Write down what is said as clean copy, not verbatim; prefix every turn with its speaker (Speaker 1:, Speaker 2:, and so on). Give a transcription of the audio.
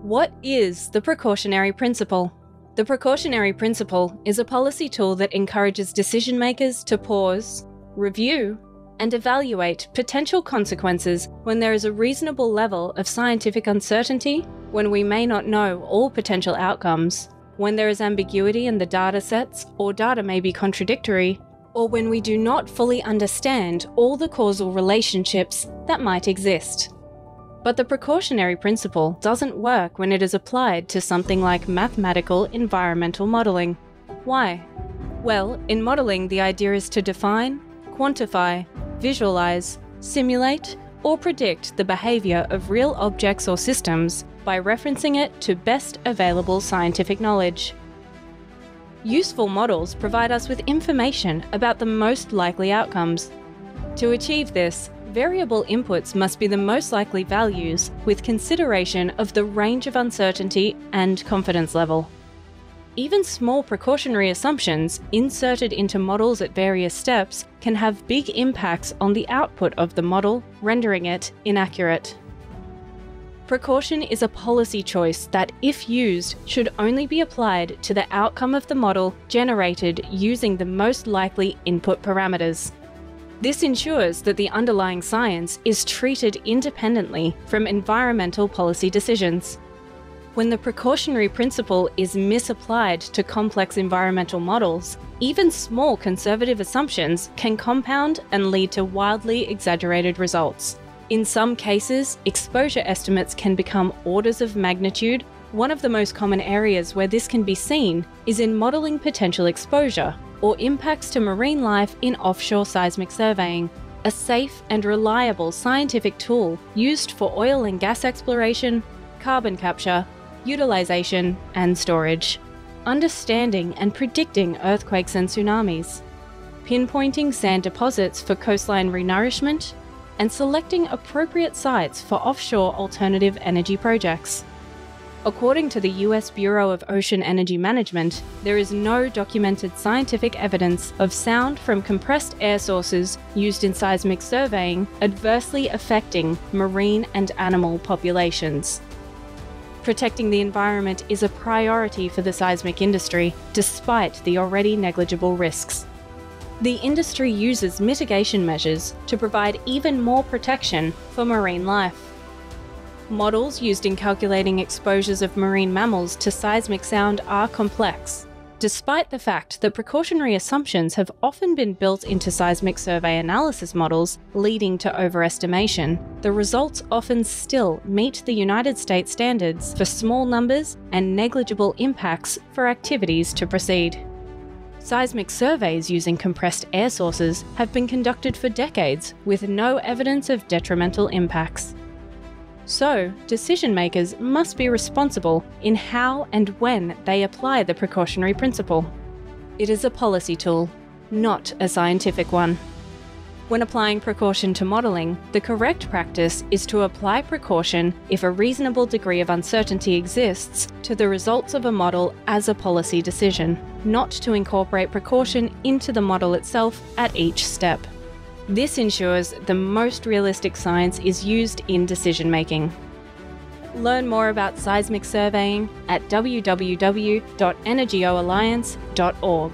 Speaker 1: What is the precautionary principle? The precautionary principle is a policy tool that encourages decision makers to pause, review, and evaluate potential consequences when there is a reasonable level of scientific uncertainty, when we may not know all potential outcomes, when there is ambiguity in the data sets or data may be contradictory, or when we do not fully understand all the causal relationships that might exist. But the precautionary principle doesn't work when it is applied to something like mathematical environmental modelling. Why? Well, in modelling, the idea is to define, quantify, visualize, simulate, or predict the behaviour of real objects or systems by referencing it to best available scientific knowledge. Useful models provide us with information about the most likely outcomes. To achieve this, variable inputs must be the most likely values with consideration of the range of uncertainty and confidence level. Even small precautionary assumptions inserted into models at various steps can have big impacts on the output of the model, rendering it inaccurate. Precaution is a policy choice that, if used, should only be applied to the outcome of the model generated using the most likely input parameters. This ensures that the underlying science is treated independently from environmental policy decisions. When the precautionary principle is misapplied to complex environmental models, even small conservative assumptions can compound and lead to wildly exaggerated results. In some cases, exposure estimates can become orders of magnitude. One of the most common areas where this can be seen is in modelling potential exposure, or impacts to marine life in offshore seismic surveying, a safe and reliable scientific tool used for oil and gas exploration, carbon capture, utilisation, and storage. Understanding and predicting earthquakes and tsunamis, pinpointing sand deposits for coastline renourishment, and selecting appropriate sites for offshore alternative energy projects. According to the US Bureau of Ocean Energy Management, there is no documented scientific evidence of sound from compressed air sources used in seismic surveying adversely affecting marine and animal populations. Protecting the environment is a priority for the seismic industry, despite the already negligible risks. The industry uses mitigation measures to provide even more protection for marine life. Models used in calculating exposures of marine mammals to seismic sound are complex. Despite the fact that precautionary assumptions have often been built into seismic survey analysis models, leading to overestimation, the results often still meet the United States standards for small numbers and negligible impacts for activities to proceed. Seismic surveys using compressed air sources have been conducted for decades with no evidence of detrimental impacts. So, decision makers must be responsible in how and when they apply the precautionary principle. It is a policy tool, not a scientific one. When applying precaution to modelling, the correct practice is to apply precaution if a reasonable degree of uncertainty exists to the results of a model as a policy decision, not to incorporate precaution into the model itself at each step. This ensures the most realistic science is used in decision-making. Learn more about seismic surveying at www.energyoalliance.org.